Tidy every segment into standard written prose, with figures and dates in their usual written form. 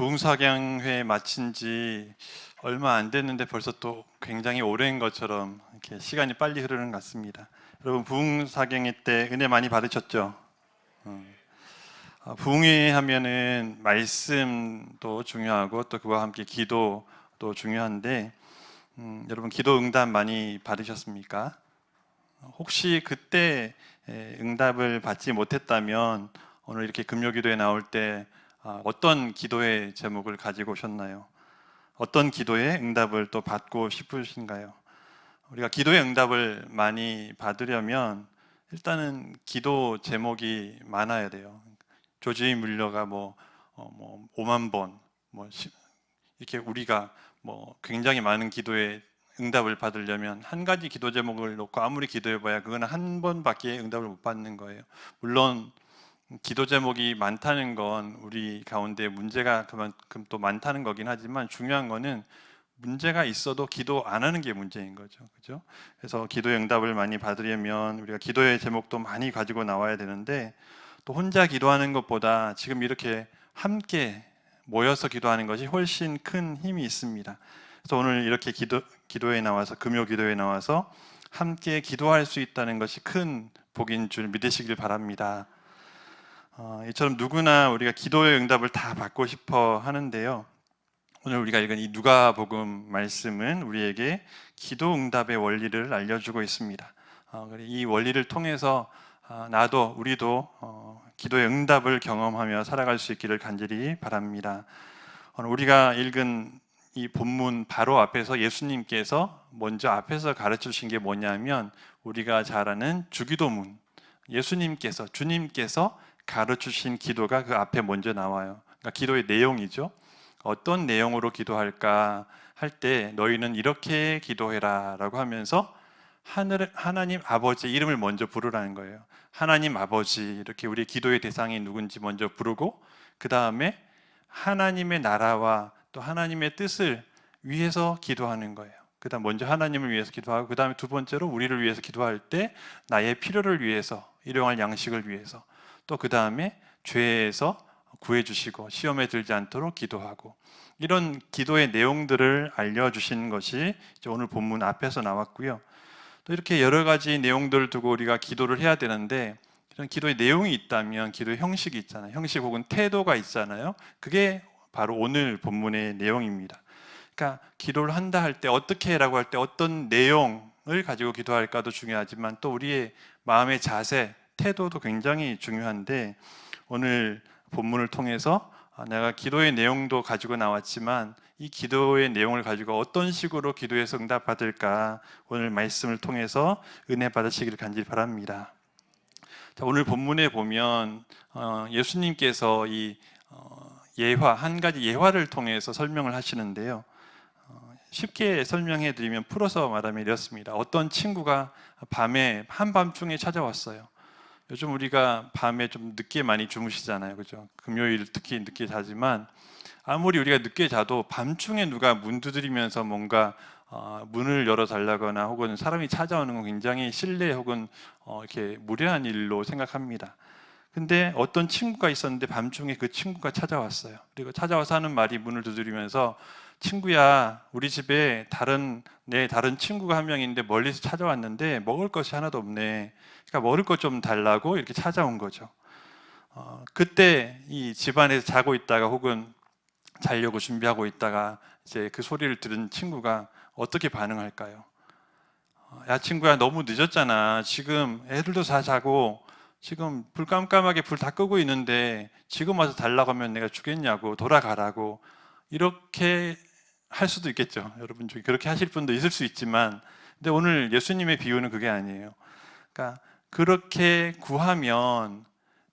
부흥사경회 마친 지 얼마 안 됐는데 벌써 또 굉장히 오래인 것처럼 이렇게 시간이 빨리 흐르는 것 같습니다. 여러분 부흥사경회 때 은혜 많이 받으셨죠? 부흥회 하면은 말씀도 중요하고 또 그와 함께 기도도 중요한데 여러분 기도 응답 많이 받으셨습니까? 혹시 그때 응답을 받지 못했다면 오늘 이렇게 금요기도에 나올 때 어떤 기도의 제목을 가지고 오셨나요? 어떤 기도의 응답을 또 받고 싶으신가요? 우리가 기도의 응답을 많이 받으려면 일단은 기도 제목이 많아야 돼요. 조지 뮬러가 뭐 5만 번, 이렇게 우리가 굉장히 많은 기도의 응답을 받으려면 한 가지 기도 제목을 놓고 아무리 기도해봐야 그거는 한 번밖에 응답을 못 받는 거예요. 물론 기도 제목이 많다는 건 우리 가운데 문제가 그만큼 또 많다는 거긴 하지만 중요한 거는 문제가 있어도 기도 안 하는 게 문제인 거죠. 그죠? 그래서 기도의 응답을 많이 받으려면 우리가 기도의 제목도 많이 가지고 나와야 되는데 또 혼자 기도하는 것보다 지금 이렇게 함께 모여서 기도하는 것이 훨씬 큰 힘이 있습니다. 그래서 오늘 이렇게 기도에 나와서 금요 기도에 나와서 함께 기도할 수 있다는 것이 큰 복인 줄 믿으시길 바랍니다. 이처럼 누구나 우리가 기도의 응답을 다 받고 싶어 하는데요. 오늘 우리가 읽은 이 누가복음 말씀은 우리에게 기도 응답의 원리를 알려주고 있습니다. 이 원리를 통해서 우리도 기도의 응답을 경험하며 살아갈 수 있기를 간절히 바랍니다. 오늘 우리가 읽은 이 본문 바로 앞에서 예수님께서 먼저 앞에서 가르쳐 주신 게 뭐냐면 우리가 잘 아는 주기도문, 주님께서 가르쳐 주신 기도가 그 앞에 먼저 나와요. 그러니까 기도의 내용이죠. 어떤 내용으로 기도할까 할 때 너희는 이렇게 기도해라 라고 하면서 하나님 아버지 이름을 먼저 부르라는 거예요. 하나님 아버지, 이렇게 우리 기도의 대상이 누군지 먼저 부르고 그 다음에 하나님의 나라와 또 하나님의 뜻을 위해서 기도하는 거예요. 그 다음 먼저 하나님을 위해서 기도하고 그 다음에 두 번째로 우리를 위해서 기도할 때 나의 필요를 위해서, 일용할 양식을 위해서, 또 그 다음에 죄에서 구해주시고 시험에 들지 않도록 기도하고, 이런 기도의 내용들을 알려주시는 것이 오늘 본문 앞에서 나왔고요. 또 이렇게 여러 가지 내용들을 두고 우리가 기도를 해야 되는데 이런 기도의 내용이 있다면 기도의 형식이 있잖아요. 형식 혹은 태도가 있잖아요. 그게 바로 오늘 본문의 내용입니다. 그러니까 기도를 한다 할 때 어떻게 해라고 할 때 어떤 내용을 가지고 기도할까도 중요하지만 또 우리의 마음의 자세, 태도도 굉장히 중요한데 오늘 본문을 통해서 내가 기도의 내용도 가지고 나왔지만 이 기도의 내용을 가지고 어떤 식으로 기도해서 응답받을까 오늘 말씀을 통해서 은혜 받으시기를 간절히 바랍니다. 자, 오늘 본문에 보면 예수님께서 이 한 가지 예화를 통해서 설명을 하시는데요. 쉽게 설명해 드리면 풀어서 말하면 이렇습니다. 어떤 친구가 밤에 한밤중에 찾아왔어요. 요즘 우리가 밤에 좀 늦게 많이 주무시잖아요. 그죠? 금요일 특히 늦게 자지만 아무리 우리가 늦게 자도 밤중에 누가 문 두드리면서 뭔가 문을 열어달라거나 혹은 사람이 찾아오는 건 굉장히 실례 혹은 이렇게 무례한 일로 생각합니다. 근데 어떤 친구가 있었는데 밤중에 그 친구가 찾아왔어요. 그리고 찾아와서 하는 말이 문을 두드리면서 친구야, 우리 집에 내 다른 친구가 한 명 있는데 멀리서 찾아왔는데 먹을 것이 하나도 없네. 그러니까 먹을 것 좀 달라고 이렇게 찾아온 거죠. 그때 이 집안에서 자고 있다가 혹은 자려고 준비하고 있다가 이제 그 소리를 들은 친구가 어떻게 반응할까요? 야 친구야, 너무 늦었잖아. 지금 애들도 다 자고 지금 불 깜깜하게 불 다 끄고 있는데 지금 와서 달라고 하면 내가 주겠냐고, 돌아가라고, 이렇게 할 수도 있겠죠. 여러분 중에 그렇게 하실 분도 있을 수 있지만, 근데 오늘 예수님의 비유는 그게 아니에요. 그러니까 그렇게 구하면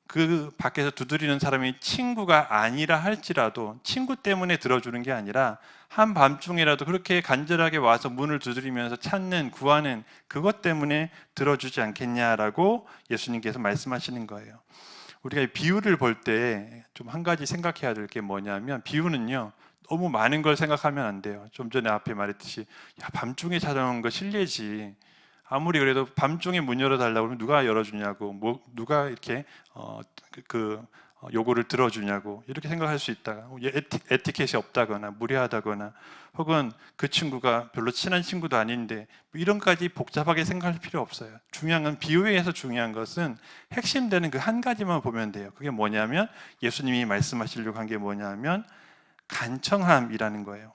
그 밖에서 두드리는 사람이 친구가 아니라 할지라도 친구 때문에 들어주는 게 아니라 한밤중이라도 그렇게 간절하게 와서 문을 두드리면서 구하는 그것 때문에 들어주지 않겠냐라고 예수님께서 말씀하시는 거예요. 우리가 이 비유를 볼 때 좀 한 가지 생각해야 될 게 뭐냐면, 비유는요 너무 많은 걸 생각하면 안 돼요. 좀 전에 앞에 말했듯이 밤중에 찾아오는 거 실례지. 아무리 그래도 밤중에 문 열어달라고 그러면 누가 열어주냐고, 누가 이렇게 요구를 들어주냐고 이렇게 생각할 수 있다가 에티켓이 없다거나 무례하다거나 혹은 그 친구가 별로 친한 친구도 아닌데 이런 까지 복잡하게 생각할 필요 없어요. 중요한 건 비유에서 중요한 것은 핵심되는 그 한 가지만 보면 돼요. 그게 뭐냐면 예수님이 말씀하시려고 한 게 뭐냐면 간청함이라는 거예요.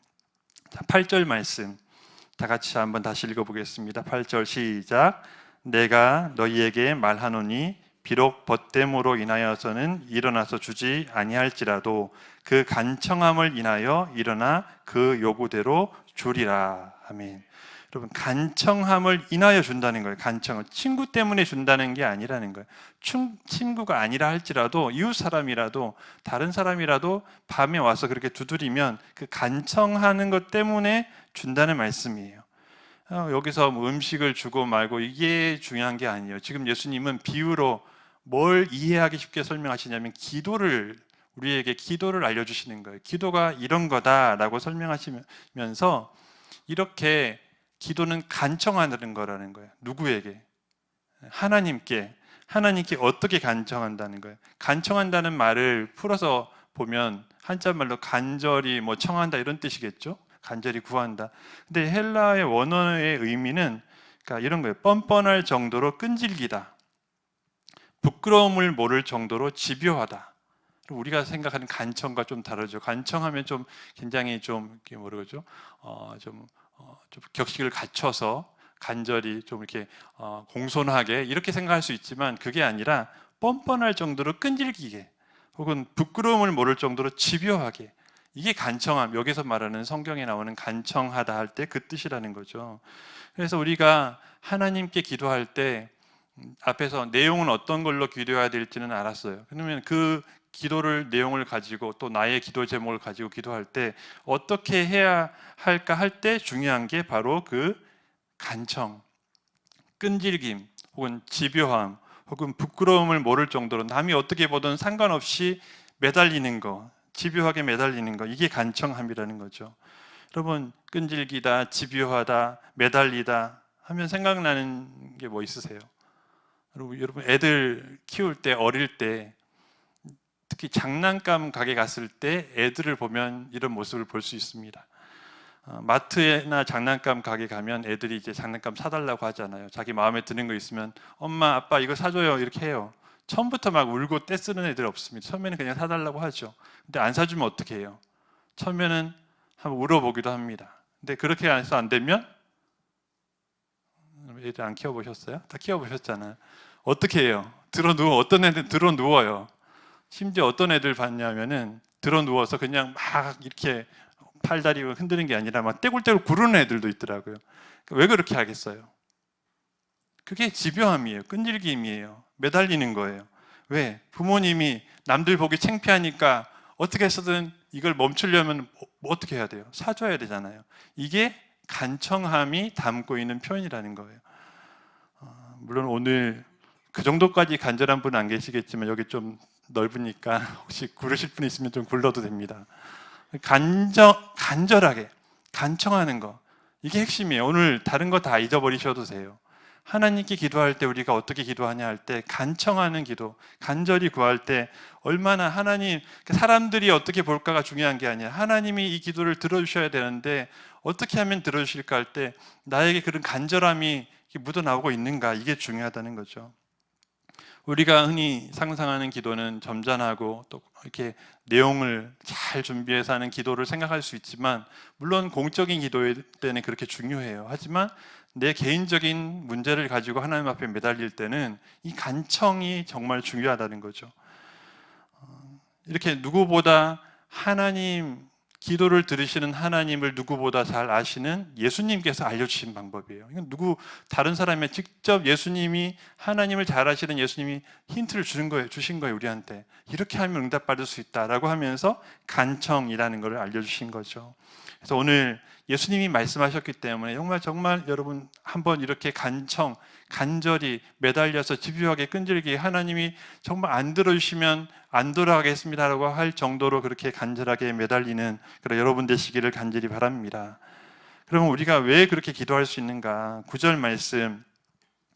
자, 8절 말씀 다 같이 한번 다시 읽어보겠습니다. 8절 시작. 내가 너희에게 말하노니 비록 벗됨으로 인하여서는 일어나서 주지 아니할지라도 그 간청함을 인하여 일어나 그 요구대로 주리라. 아멘. 여러분, 간청함을 인하여 준다는 거예요. 간청을 친구 때문에 준다는 게 아니라는 거예요. 친구가 아니라 할지라도 이웃 사람이라도 다른 사람이라도 밤에 와서 그렇게 두드리면 그 간청하는 것 때문에 준다는 말씀이에요. 여기서 뭐 음식을 주고 말고 이게 중요한 게 아니에요. 지금 예수님은 비유로 뭘 이해하기 쉽게 설명하시냐면 우리에게 기도를 알려주시는 거예요. 기도가 이런 거다라고 설명하시면서 이렇게 기도는 간청하는 거라는 거예요. 누구에게? 하나님께 어떻게 간청한다는 거예요. 간청한다는 말을 풀어서 보면 한자말로 간절히 뭐 청한다 이런 뜻이겠죠. 간절히 구한다. 근데 헬라의 원어의 의미는 그러니까 이런 거예요. 뻔뻔할 정도로 끈질기다. 부끄러움을 모를 정도로 집요하다. 우리가 생각하는 간청과 좀 다르죠. 간청하면 좀 굉장히 좀 이렇게 뭐라고 좀 격식을 갖춰서 간절히 좀 이렇게 공손하게 이렇게 생각할 수 있지만 그게 아니라 뻔뻔할 정도로 끈질기게 혹은 부끄러움을 모를 정도로 집요하게 이게 간청함, 여기서 말하는 성경에 나오는 간청하다 할 때 그 뜻이라는 거죠. 그래서 우리가 하나님께 기도할 때 앞에서 내용은 어떤 걸로 기도해야 될지는 알았어요. 그러면 그 기도를 내용을 가지고 또 나의 기도 제목을 가지고 기도할 때 어떻게 해야 할까 할 때 중요한 게 바로 그 간청, 끈질김 혹은 집요함 혹은 부끄러움을 모를 정도로 남이 어떻게 보든 상관없이 매달리는 거, 집요하게 매달리는 거, 이게 간청함이라는 거죠. 여러분, 끈질기다, 집요하다, 매달리다 하면 생각나는 게 뭐 있으세요? 여러분 애들 키울 때 어릴 때 특히 장난감 가게 갔을 때 애들을 보면 이런 모습을 볼 수 있습니다. 마트나 장난감 가게 가면 애들이 이제 장난감 사달라고 하잖아요. 자기 마음에 드는 거 있으면 엄마, 아빠 이거 사줘요 이렇게 해요. 처음부터 막 울고 떼쓰는 애들 없습니다. 처음에는 그냥 사달라고 하죠. 근데 안 사주면 어떻게 해요? 처음에는 한번 울어보기도 합니다. 근데 그렇게 해서 안 되면 애들 안 키워보셨어요? 다 키워보셨잖아요. 어떻게 해요? 어떤 애들 들어 누워요. 심지어 어떤 애들 봤냐면은 들어 누워서 그냥 막 이렇게 팔다리 흔드는 게 아니라 막 떼굴떼굴 구르는 애들도 있더라고요. 왜 그렇게 하겠어요? 그게 집요함이에요. 끈질김이에요. 매달리는 거예요. 왜? 부모님이 남들 보기 창피하니까 어떻게 해서든 이걸 멈추려면 어떻게 해야 돼요? 사줘야 되잖아요. 이게 간청함이 담고 있는 표현이라는 거예요. 물론 오늘 그 정도까지 간절한 분은 안 계시겠지만 여기 좀 넓으니까 혹시 구르실 분 있으면 좀 굴러도 됩니다. 간절하게 간청하는 거, 이게 핵심이에요. 오늘 다른 거 다 잊어버리셔도 돼요. 하나님께 기도할 때 우리가 어떻게 기도하냐 할 때 간청하는 기도, 간절히 구할 때 얼마나 하나님, 사람들이 어떻게 볼까가 중요한 게 아니라 하나님이 이 기도를 들어주셔야 되는데 어떻게 하면 들어주실까 할 때 나에게 그런 간절함이 묻어나오고 있는가, 이게 중요하다는 거죠. 우리가 흔히 상상하는 기도는 점잖하고 또 이렇게 내용을 잘 준비해서 하는 기도를 생각할 수 있지만 물론 공적인 기도일 때는 그렇게 중요해요. 하지만 내 개인적인 문제를 가지고 하나님 앞에 매달릴 때는 이 간청이 정말 중요하다는 거죠. 이렇게 누구보다 하나님, 기도를 들으시는 하나님을 누구보다 잘 아시는 예수님께서 알려주신 방법이에요. 이건 다른 사람이 직접 예수님이, 하나님을 잘 아시는 예수님이 힌트를 주신 거예요, 우리한테. 이렇게 하면 응답받을 수 있다라고 하면서 간청이라는 걸 알려주신 거죠. 그래서 오늘 예수님이 말씀하셨기 때문에 정말 여러분 한번 이렇게 간절히 매달려서 집요하게 끈질기게 하나님이 정말 안 들어주시면 안 돌아가겠습니다라고 할 정도로 그렇게 간절하게 매달리는 그런 여러분 되시기를 간절히 바랍니다. 그러면 우리가 왜 그렇게 기도할 수 있는가? 9절 말씀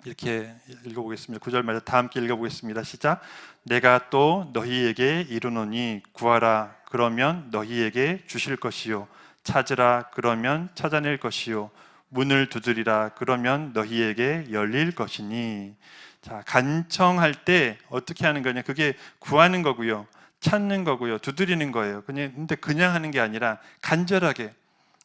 이렇게 읽어보겠습니다. 9절 말씀 다 함께 읽어보겠습니다. 시작. 내가 또 너희에게 이르노니 구하라 그러면 너희에게 주실 것이요 찾으라 그러면 찾아낼 것이요 문을 두드리라 그러면 너희에게 열릴 것이니. 자, 간청할 때 어떻게 하는 거냐? 그게 구하는 거고요, 찾는 거고요, 두드리는 거예요. 근데 그냥 하는 게 아니라 간절하게,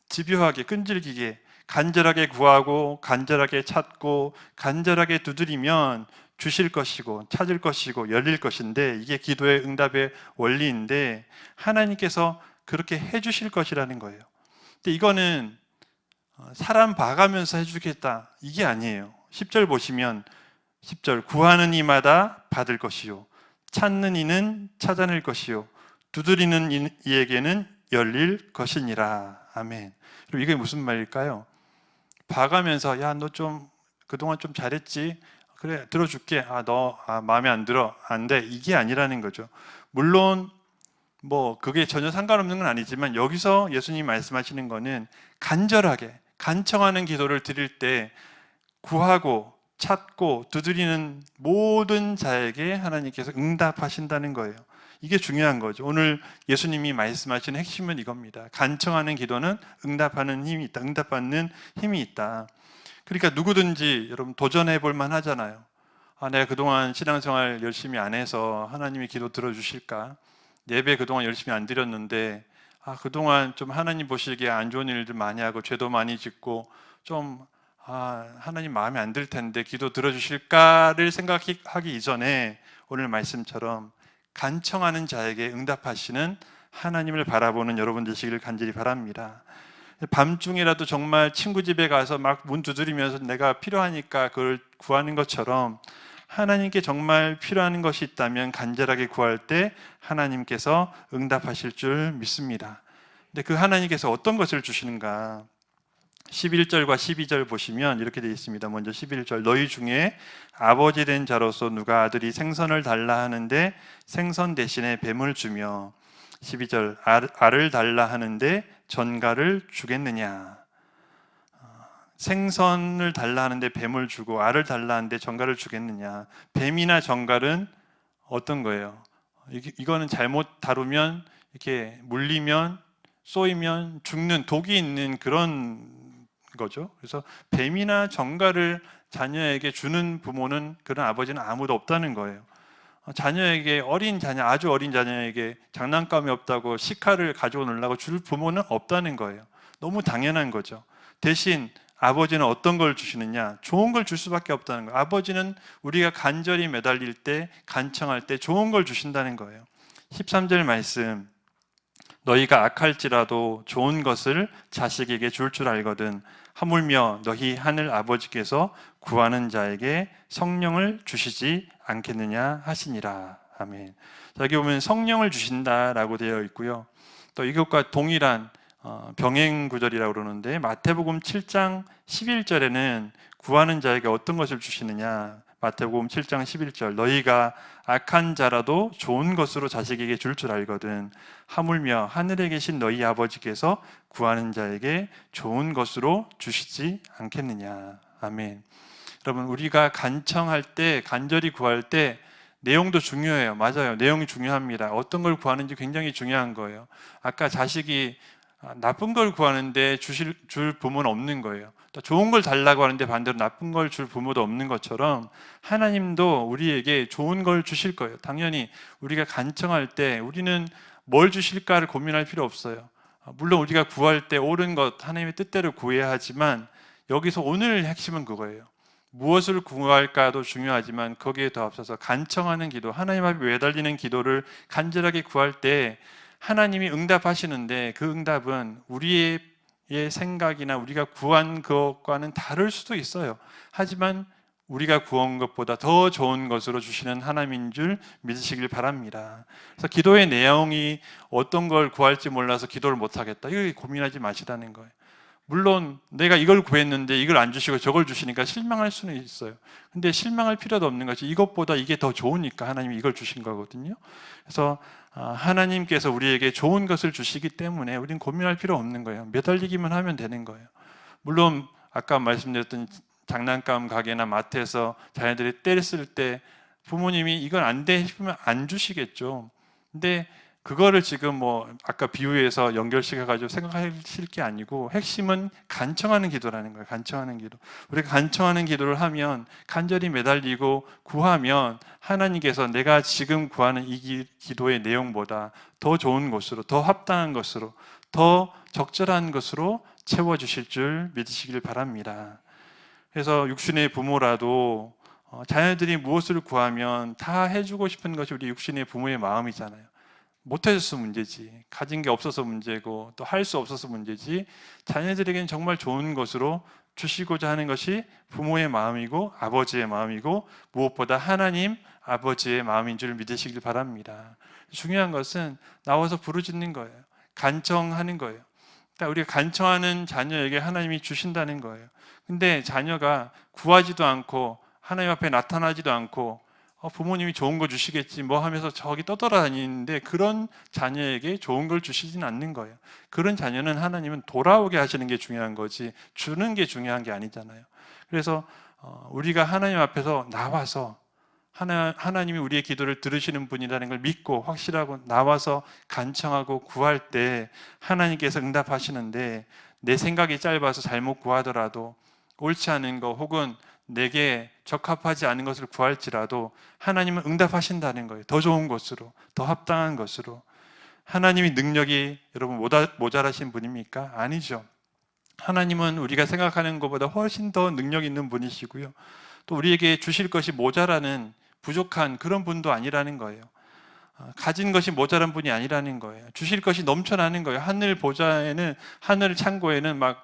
집요하게, 끈질기게, 간절하게 구하고 간절하게 찾고 간절하게 두드리면 주실 것이고 찾을 것이고 열릴 것인데, 이게 기도의 응답의 원리인데 하나님께서 그렇게 해주실 것이라는 거예요. 근데 이거는 사람 봐가면서 해주겠다 이게 아니에요. 10절 보시면 10절 구하는 이마다 받을 것이요 찾는 이는 찾아낼 것이요 두드리는 이에게는 열릴 것이니라. 아멘. 그럼 이게 무슨 말일까요? 봐가면서 야, 너 좀 그동안 좀 잘했지? 그래, 들어줄게. 너 마음에 안 들어? 안 돼. 이게 아니라는 거죠. 물론 뭐 그게 전혀 상관없는 건 아니지만 여기서 예수님이 말씀하시는 거는 간절하게 간청하는 기도를 드릴 때 구하고 찾고 두드리는 모든 자에게 하나님께서 응답하신다는 거예요. 이게 중요한 거죠. 오늘 예수님이 말씀하시는 핵심은 이겁니다. 간청하는 기도는 응답하는 힘이 있다. 응답받는 힘이 있다. 그러니까 누구든지 여러분 도전해 볼 만 하잖아요. 내가 그동안 신앙생활 열심히 안 해서 하나님이 기도 들어주실까? 예배 그동안 열심히 안 드렸는데 그동안 좀 하나님 보시기에 안 좋은 일들 많이 하고 죄도 많이 짓고 좀 하나님 마음에 안 들 텐데 기도 들어주실까를 생각하기 이전에 오늘 말씀처럼 간청하는 자에게 응답하시는 하나님을 바라보는 여러분 되시기를 간절히 바랍니다. 밤중이라도 정말 친구 집에 가서 막 문 두드리면서 내가 필요하니까 그걸 구하는 것처럼 하나님께 정말 필요한 것이 있다면 간절하게 구할 때 하나님께서 응답하실 줄 믿습니다. 근데 그 하나님께서 어떤 것을 주시는가? 11절과 12절 보시면 이렇게 되어 있습니다. 먼저 11절 너희 중에 아버지 된 자로서 누가 아들이 생선을 달라 하는데 생선 대신에 뱀을 주며 12절 알을 달라 하는데 전갈을 주겠느냐. 생선을 달라 하는데 뱀을 주고 알을 달라 하는데 전갈을 주겠느냐. 뱀이나 전갈은 어떤 거예요? 이거는 잘못 다루면 이렇게 물리면 쏘이면 죽는 독이 있는 그런 거죠. 그래서 뱀이나 전갈을 자녀에게 주는 부모는, 그런 아버지는 아무도 없다는 거예요. 자녀에게 아주 어린 자녀에게 장난감이 없다고 시카를 가지고 놀라고 줄 부모는 없다는 거예요. 너무 당연한 거죠. 대신 아버지는 어떤 걸 주시느냐? 좋은 걸 줄 수밖에 없다는 거예요. 아버지는 우리가 간절히 매달릴 때, 간청할 때 좋은 걸 주신다는 거예요. 13절 말씀 너희가 악할지라도 좋은 것을 자식에게 줄 줄 알거든 하물며 너희 하늘 아버지께서 구하는 자에게 성령을 주시지 않겠느냐 하시니라. 아멘. 여기 보면 성령을 주신다라고 되어 있고요. 또 이것과 동일한 병행 구절이라고 그러는데 마태복음 7장 11절에는 구하는 자에게 어떤 것을 주시느냐. 마태복음 7장 11절 너희가 악한 자라도 좋은 것으로 자식에게 줄 줄 알거든 하물며 하늘에 계신 너희 아버지께서 구하는 자에게 좋은 것으로 주시지 않겠느냐. 아멘. 여러분 우리가 간청할 때, 간절히 구할 때 내용도 중요해요. 맞아요. 내용이 중요합니다. 어떤 걸 구하는지 굉장히 중요한 거예요. 아까 자식이 나쁜 걸 구하는데 줄 부모는 없는 거예요. 또 좋은 걸 달라고 하는데 반대로 나쁜 걸 줄 부모도 없는 것처럼 하나님도 우리에게 좋은 걸 주실 거예요. 당연히 우리가 간청할 때 우리는 뭘 주실까를 고민할 필요 없어요. 물론 우리가 구할 때 옳은 것, 하나님의 뜻대로 구해야 하지만 여기서 오늘 핵심은 그거예요. 무엇을 구할까도 중요하지만 거기에 더 앞서서 간청하는 기도, 하나님 앞에 매달리는 기도를 간절하게 구할 때 하나님이 응답하시는데 그 응답은 우리의 생각이나 우리가 구한 것과는 다를 수도 있어요. 하지만 우리가 구한 것보다 더 좋은 것으로 주시는 하나님인 줄 믿으시길 바랍니다. 그래서 기도의 내용이 어떤 걸 구할지 몰라서 기도를 못하겠다, 이거 고민하지 마시라는 거예요. 물론 내가 이걸 구했는데 이걸 안 주시고 저걸 주시니까 실망할 수는 있어요. 근데 실망할 필요도 없는 것이 이것보다 이게 더 좋으니까 하나님이 이걸 주신 거거든요. 그래서 하나님께서 우리에게 좋은 것을 주시기 때문에 우리는 고민할 필요 없는 거예요. 매달리기만 하면 되는 거예요. 물론 아까 말씀드렸던 장난감 가게나 마트에서 자녀들이 때렸을 때 부모님이 이건 안 돼 싶으면 안 주시겠죠. 근데 그거를 지금 뭐 아까 비유해서 연결시켜 가지고 생각하실 게 아니고 핵심은 간청하는 기도라는 거예요. 간청하는 기도. 우리가 간청하는 기도를 하면 간절히 매달리고 구하면 하나님께서 내가 지금 구하는 이 기도의 내용보다 더 좋은 것으로, 더 합당한 것으로, 더 적절한 것으로 채워주실 줄 믿으시길 바랍니다. 그래서 육신의 부모라도 자녀들이 무엇을 구하면 다 해주고 싶은 것이 우리 육신의 부모의 마음이잖아요. 못해줘서 문제지, 가진 게 없어서 문제고 또 할 수 없어서 문제지, 자녀들에게는 정말 좋은 것으로 주시고자 하는 것이 부모의 마음이고 아버지의 마음이고 무엇보다 하나님 아버지의 마음인 줄 믿으시길 바랍니다. 중요한 것은 나와서 부르짖는 거예요. 간청하는 거예요. 그러니까 우리가 간청하는 자녀에게 하나님이 주신다는 거예요. 근데 자녀가 구하지도 않고 하나님 앞에 나타나지도 않고 부모님이 좋은 거 주시겠지 뭐 하면서 저기 떠돌아다니는데 그런 자녀에게 좋은 걸 주시진 않는 거예요. 그런 자녀는 하나님은 돌아오게 하시는 게 중요한 거지 주는 게 중요한 게 아니잖아요. 그래서 우리가 하나님 앞에서 나와서 하나님이 우리의 기도를 들으시는 분이라는 걸 믿고 확실하고 나와서 간청하고 구할 때 하나님께서 응답하시는데, 내 생각이 짧아서 잘못 구하더라도 옳지 않은 거 혹은 내게 적합하지 않은 것을 구할지라도 하나님은 응답하신다는 거예요. 더 좋은 것으로, 더 합당한 것으로. 하나님이 능력이 여러분 모자라신 분입니까? 아니죠. 하나님은 우리가 생각하는 것보다 훨씬 더 능력 있는 분이시고요. 또 우리에게 주실 것이 모자라는 부족한 그런 분도 아니라는 거예요. 가진 것이 모자란 분이 아니라는 거예요. 주실 것이 넘쳐나는 거예요. 하늘 보좌에는, 하늘 창고에는 막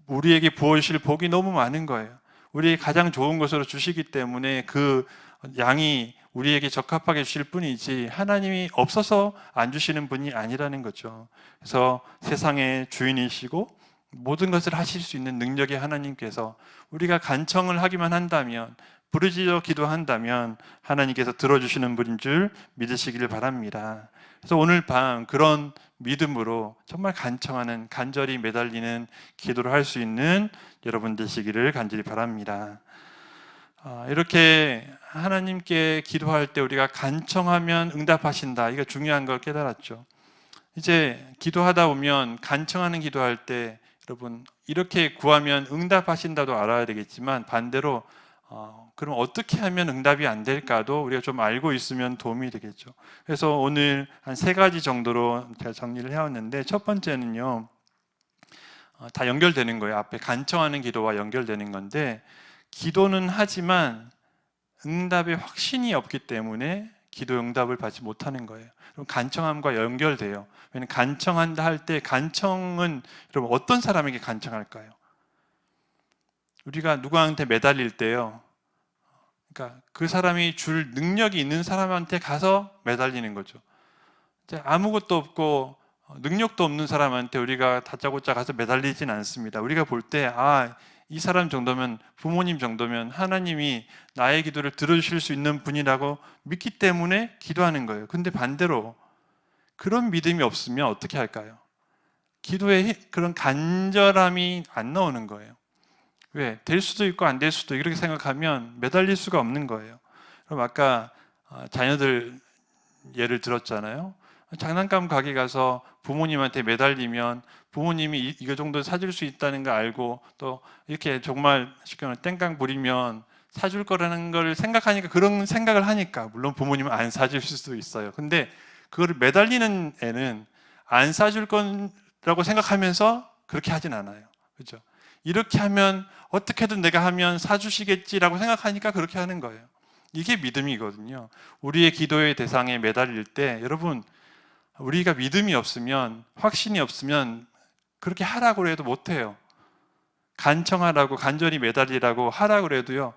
우리에게 부어주실 복이 너무 많은 거예요. 우리의 가장 좋은 것으로 주시기 때문에 그 양이 우리에게 적합하게 주실 뿐이지 하나님이 없어서 안 주시는 분이 아니라는 거죠. 그래서 세상의 주인이시고 모든 것을 하실 수 있는 능력의 하나님께서 우리가 간청을 하기만 한다면, 부르짖어 기도한다면 하나님께서 들어주시는 분인 줄 믿으시길 바랍니다. 그래서 오늘 밤 그런 믿음으로 정말 간청하는, 간절히 매달리는 기도를 할 수 있는 여러분 되시기를 간절히 바랍니다. 이렇게 하나님께 기도할 때 우리가 간청하면 응답하신다, 이거 중요한 걸 깨달았죠. 이제 기도하다 보면 간청하는 기도할 때 여러분 이렇게 구하면 응답하신다도 알아야 되겠지만 반대로 그럼 어떻게 하면 응답이 안 될까도 우리가 좀 알고 있으면 도움이 되겠죠. 그래서 오늘 한 3가지 정도로 제가 정리를 해왔는데, 첫 번째는요, 다 연결되는 거예요. 앞에 간청하는 기도와 연결되는 건데, 기도는 하지만 응답의 확신이 없기 때문에 기도 응답을 받지 못하는 거예요. 그럼 간청함과 연결돼요. 왜냐하면 간청한다 할 때, 간청은 여러분 어떤 사람에게 간청할까요? 우리가 누구한테 매달릴 때요, 그러니까 그 사람이 줄 능력이 있는 사람한테 가서 매달리는 거죠. 아무것도 없고 능력도 없는 사람한테 우리가 다짜고짜 가서 매달리진 않습니다. 우리가 볼 때 이 사람 정도면, 부모님 정도면 하나님이 나의 기도를 들어주실 수 있는 분이라고 믿기 때문에 기도하는 거예요. 근데 반대로 그런 믿음이 없으면 어떻게 할까요? 기도에 그런 간절함이 안 나오는 거예요. 왜? 될 수도 있고 안 될 수도 있고 이렇게 생각하면 매달릴 수가 없는 거예요. 그럼 아까 자녀들 예를 들었잖아요. 장난감 가게 가서 부모님한테 매달리면 부모님이 이거 정도 사줄 수 있다는 걸 알고 또 이렇게 정말 쉽게 말하면 땡깡 부리면 사줄 거라는 걸 생각하니까, 그런 생각을 하니까, 물론 부모님은 안 사줄 수도 있어요. 근데 그거를 매달리는 애는 안 사줄 거라고 생각하면서 그렇게 하진 않아요. 그렇죠? 이렇게 하면 어떻게든 내가 하면 사주시겠지라고 생각하니까 그렇게 하는 거예요. 이게 믿음이거든요. 우리의 기도의 대상에 매달릴 때 여러분, 우리가 믿음이 없으면, 확신이 없으면 그렇게 하라고 해도 못해요. 간청하라고, 간절히 매달리라고 하라고 해도요,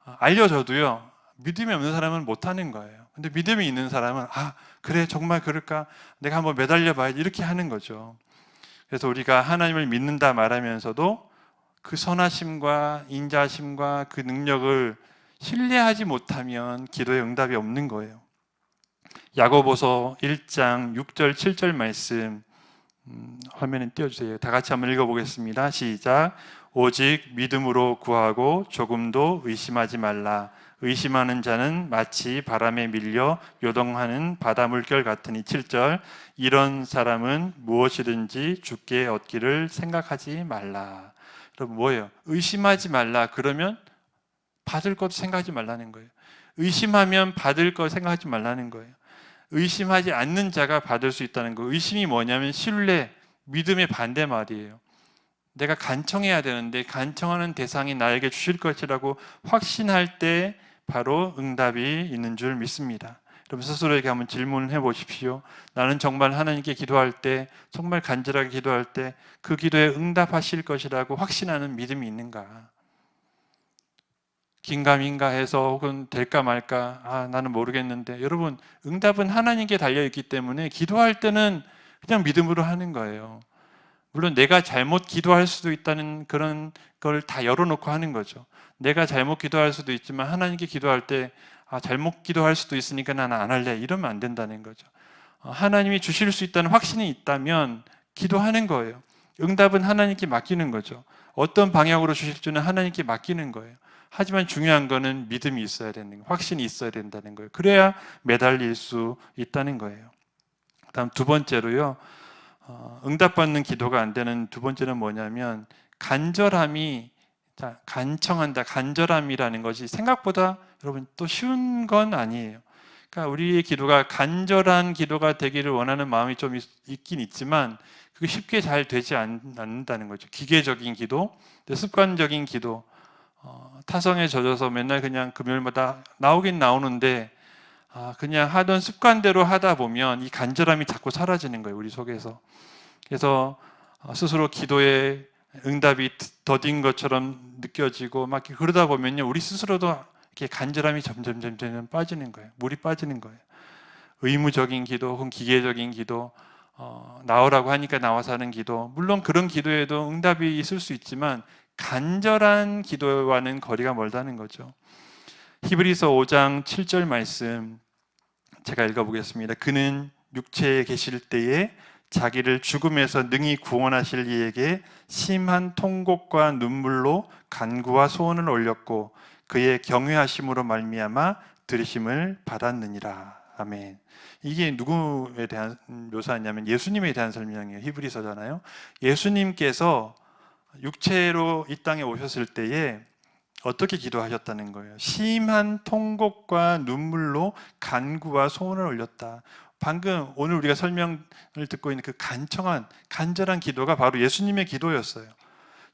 알려줘도요, 믿음이 없는 사람은 못하는 거예요. 근데 믿음이 있는 사람은 그래 정말 그럴까, 내가 한번 매달려 봐야지, 이렇게 하는 거죠. 그래서 우리가 하나님을 믿는다 말하면서도 그 선하심과 인자심과 그 능력을 신뢰하지 못하면 기도에 응답이 없는 거예요. 야고보서 1장 6절 7절 말씀 화면에 띄워주세요. 다 같이 한번 읽어보겠습니다. 시작. 오직 믿음으로 구하고 조금도 의심하지 말라. 의심하는 자는 마치 바람에 밀려 요동하는 바다 물결 같으니. 7절. 이런 사람은 무엇이든지 주께 얻기를 생각하지 말라. 여러분, 뭐예요? 의심하지 말라. 그러면 받을 것도 생각하지 말라는 거예요. 의심하면 받을 것 생각하지 말라는 거예요. 의심하지 않는 자가 받을 수 있다는 거. 의심이 뭐냐면 신뢰, 믿음의 반대 말이에요. 내가 간청해야 되는데 간청하는 대상이 나에게 주실 것이라고 확신할 때 바로 응답이 있는 줄 믿습니다. 여러분 스스로에게 한번 질문을 해보십시오. 나는 정말 하나님께 기도할 때, 정말 간절하게 기도할 때 그 기도에 응답하실 것이라고 확신하는 믿음이 있는가? 긴가민가 해서 혹은 될까 말까, 나는 모르겠는데, 여러분 응답은 하나님께 달려있기 때문에 기도할 때는 그냥 믿음으로 하는 거예요. 물론 내가 잘못 기도할 수도 있다는 그런 걸 다 열어놓고 하는 거죠. 내가 잘못 기도할 수도 있지만 하나님께 기도할 때 잘못 기도할 수도 있으니까 나는 안 할래, 이러면 안 된다는 거죠. 하나님이 주실 수 있다는 확신이 있다면 기도하는 거예요. 응답은 하나님께 맡기는 거죠. 어떤 방향으로 주실지는 하나님께 맡기는 거예요. 하지만 중요한 거는 믿음이 있어야 되는 거예요. 확신이 있어야 된다는 거예요. 그래야 매달릴 수 있다는 거예요. 다음 두 번째로요, 응답받는 기도가 안 되는 두 번째는 뭐냐면 간절함이, 간청한다, 간절함이라는 것이 생각보다 여러분 또 쉬운 건 아니에요. 그러니까 우리의 기도가 간절한 기도가 되기를 원하는 마음이 좀 있긴 있지만 그게 쉽게 잘 되지 않는다는 거죠. 기계적인 기도, 습관적인 기도, 타성에 젖어서 맨날 그냥 금요일마다 나오긴 나오는데 그냥 하던 습관대로 하다 보면 이 간절함이 자꾸 사라지는 거예요, 우리 속에서. 그래서 스스로 기도에 응답이 더딘 것처럼 느껴지고 막 그러다 보면요, 우리 스스로도 이렇게 간절함이 점점 빠지는 거예요. 물이 빠지는 거예요. 의무적인 기도 혹은 기계적인 기도, 나오라고 하니까 나와서 하는 기도, 물론 그런 기도에도 응답이 있을 수 있지만 간절한 기도와는 거리가 멀다는 거죠. 히브리서 5장 7절 말씀 제가 읽어보겠습니다. 그는 육체에 계실 때에 자기를 죽음에서 능히 구원하실 이에게 심한 통곡과 눈물로 간구와 소원을 올렸고 그의 경외하심으로 말미암아 들으심을 받았느니라. 아멘. 이게 누구에 대한 묘사냐면 예수님에 대한 설명이에요. 히브리서잖아요. 예수님께서 육체로 이 땅에 오셨을 때에 어떻게 기도하셨다는 거예요? 심한 통곡과 눈물로 간구와 소원을 올렸다. 방금 오늘 우리가 설명을 듣고 있는 그 간절한 기도가 바로 예수님의 기도였어요.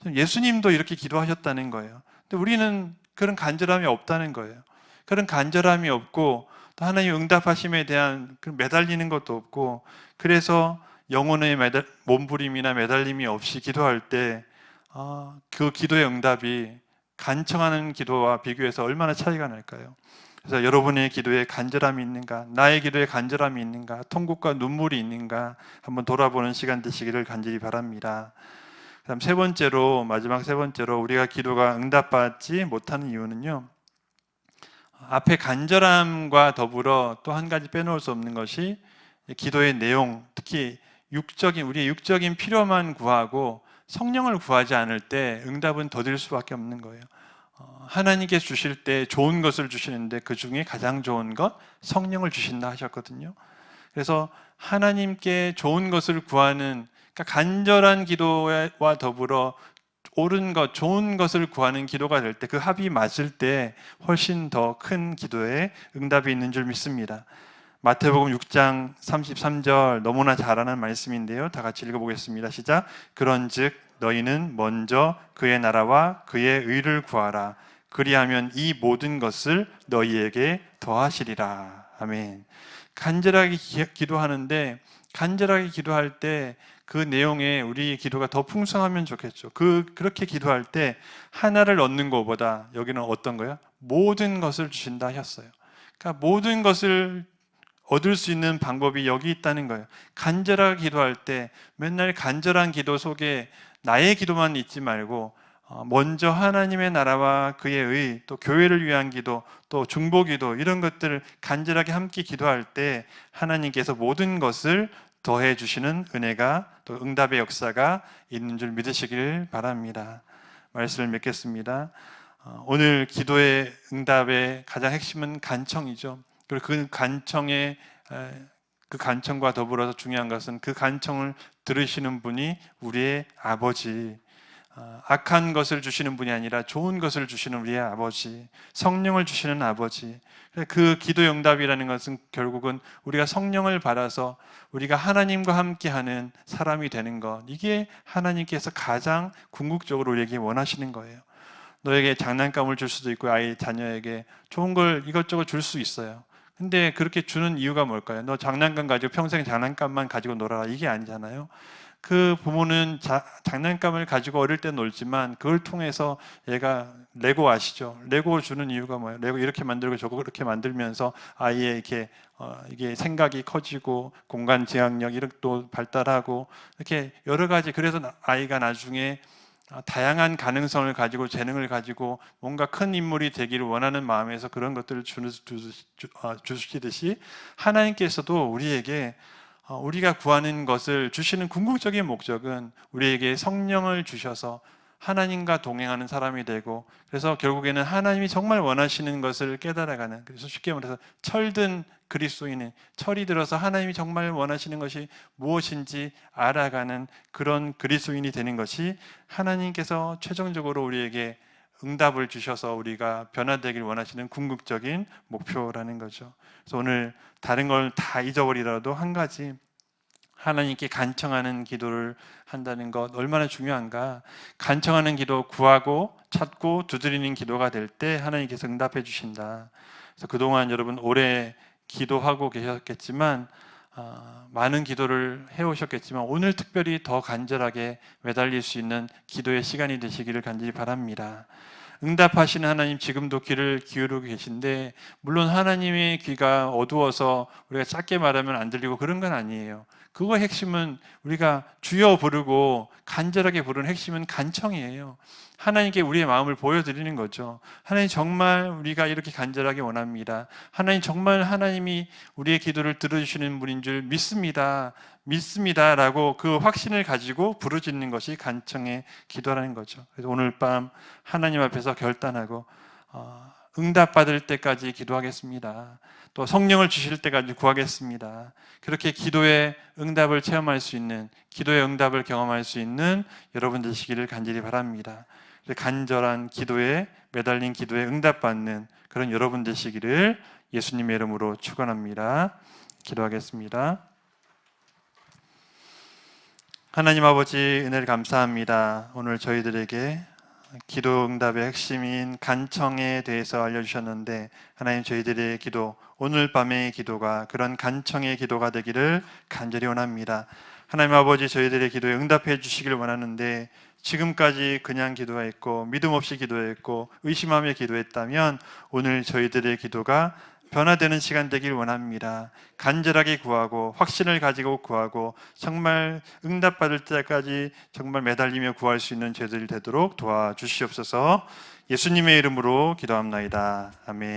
예수님도 이렇게 기도하셨다는 거예요. 근데 우리는 그런 간절함이 없다는 거예요. 그런 간절함이 없고 또 하나님 응답하심에 대한 매달리는 것도 없고, 그래서 영혼의 몸부림이나 매달림이 없이 기도할 때 그 기도의 응답이 간청하는 기도와 비교해서 얼마나 차이가 날까요? 그래서 여러분의 기도에 간절함이 있는가, 나의 기도에 간절함이 있는가, 통곡과 눈물이 있는가 한번 돌아보는 시간 되시기를 간절히 바랍니다. 그다음 마지막 세 번째로 우리가 기도가 응답받지 못하는 이유는요, 앞에 간절함과 더불어 또 한 가지 빼놓을 수 없는 것이 기도의 내용, 특히 우리의 육적인 필요만 구하고 성령을 구하지 않을 때 응답은 더딜 수밖에 없는 거예요. 하나님께 주실 때 좋은 것을 주시는데 그 중에 가장 좋은 것 성령을 주신다 하셨거든요. 그래서 하나님께 좋은 것을 구하는, 그러니까 간절한 기도와 더불어 옳은 것, 좋은 것을 구하는 기도가 될 때, 그 합이 맞을 때 훨씬 더 큰 기도에 응답이 있는 줄 믿습니다. 마태복음 6장 33절 너무나 잘 아는 말씀인데요, 다 같이 읽어보겠습니다. 시작. 그런즉 너희는 먼저 그의 나라와 그의 의를 구하라. 그리하면 이 모든 것을 너희에게 더하시리라. 아멘. 간절하게 기도하는데, 간절하게 기도할 때 그 내용에 우리 기도가 더 풍성하면 좋겠죠. 그렇게 기도할 때 하나를 얻는 것보다 여기는 어떤 거야? 모든 것을 주신다 하셨어요. 그러니까 모든 것을 얻을 수 있는 방법이 여기 있다는 거예요. 간절하게 기도할 때 맨날 간절한 기도 속에 나의 기도만 있지 말고 먼저 하나님의 나라와 그의 의, 또 교회를 위한 기도, 또 중보기도, 이런 것들을 간절하게 함께 기도할 때 하나님께서 모든 것을 더해 주시는 은혜가 또 응답의 역사가 있는 줄 믿으시길 바랍니다. 말씀을 맺겠습니다. 오늘 기도의 응답의 가장 핵심은 간청이죠. 그리고 그 간청과 더불어서 중요한 것은 그 간청을 들으시는 분이 우리의 아버지, 악한 것을 주시는 분이 아니라 좋은 것을 주시는 우리의 아버지, 성령을 주시는 아버지. 그 기도의 응답이라는 것은 결국은 우리가 성령을 받아서 우리가 하나님과 함께하는 사람이 되는 것, 이게 하나님께서 가장 궁극적으로 우리에게 원하시는 거예요. 너에게 장난감을 줄 수도 있고 자녀에게 좋은 걸 이것저것 줄 수 있어요. 근데 그렇게 주는 이유가 뭘까요? 너 장난감 가지고 평생 장난감만 가지고 놀아라, 이게 아니잖아요. 그 부모는 장난감을 가지고 어릴 때 놀지만 그걸 통해서 얘가 레고 아시죠? 레고 주는 이유가 뭐예요? 레고 이렇게 만들고 저거 그렇게 만들면서 아이의 이게 생각이 커지고 공간 지향력 이렇게 발달하고 이렇게 여러 가지, 그래서 아이가 나중에 다양한 가능성을 가지고 재능을 가지고 뭔가 큰 인물이 되기를 원하는 마음에서 그런 것들을 주시듯이 하나님께서도 우리에게 우리가 구하는 것을 주시는 궁극적인 목적은 우리에게 성령을 주셔서 하나님과 동행하는 사람이 되고, 그래서 결국에는 하나님이 정말 원하시는 것을 깨달아가는, 그래서 쉽게 말해서 철든 그리스도인은 철이 들어서 하나님이 정말 원하시는 것이 무엇인지 알아가는 그런 그리스도인이 되는 것이 하나님께서 최종적으로 우리에게 응답을 주셔서 우리가 변화되길 원하시는 궁극적인 목표라는 거죠. 그래서 오늘 다른 걸 다 잊어버리더라도 한 가지, 하나님께 간청하는 기도를 한다는 것 얼마나 중요한가. 간청하는 기도, 구하고 찾고 두드리는 기도가 될 때 하나님께서 응답해 주신다. 그래서 그동안 여러분 오래 기도하고 계셨겠지만 많은 기도를 해오셨겠지만 오늘 특별히 더 간절하게 매달릴 수 있는 기도의 시간이 되시기를 간절히 바랍니다. 응답하시는 하나님, 지금도 귀를 기울이고 계신데, 물론 하나님의 귀가 어두워서 우리가 작게 말하면 안 들리고 그런 건 아니에요. 그거 핵심은 우리가 주여 부르고 간절하게 부르는 핵심은 간청이에요. 하나님께 우리의 마음을 보여드리는 거죠. 하나님, 정말 우리가 이렇게 간절하게 원합니다. 하나님, 정말 하나님이 우리의 기도를 들어주시는 분인 줄 믿습니다 라고 그 확신을 가지고 부르짖는 것이 간청의 기도라는 거죠. 그래서 오늘 밤 하나님 앞에서 결단하고 응답받을 때까지 기도하겠습니다. 또 성령을 주실 때까지 구하겠습니다. 그렇게 기도의 응답을 체험할 수 있는, 기도의 응답을 경험할 수 있는 여러분 되시기를 간절히 바랍니다. 간절한 기도에 매달린 기도에 응답받는 그런 여러분 되시기를 예수님의 이름으로 축원합니다. 기도하겠습니다. 하나님 아버지, 은혜를 감사합니다. 오늘 저희들에게 기도 응답의 핵심인 간청에 대해서 알려주셨는데, 하나님, 저희들의 기도, 오늘 밤의 기도가 그런 간청의 기도가 되기를 간절히 원합니다. 하나님 아버지, 저희들의 기도에 응답해 주시길 원하는데, 지금까지 그냥 기도했고 믿음 없이 기도했고 의심하며 기도했다면 오늘 저희들의 기도가 변화되는 시간 되길 원합니다. 간절하게 구하고 확신을 가지고 구하고 정말 응답받을 때까지 정말 매달리며 구할 수 있는 저희들 되도록 도와주시옵소서. 예수님의 이름으로 기도합나이다. 아멘.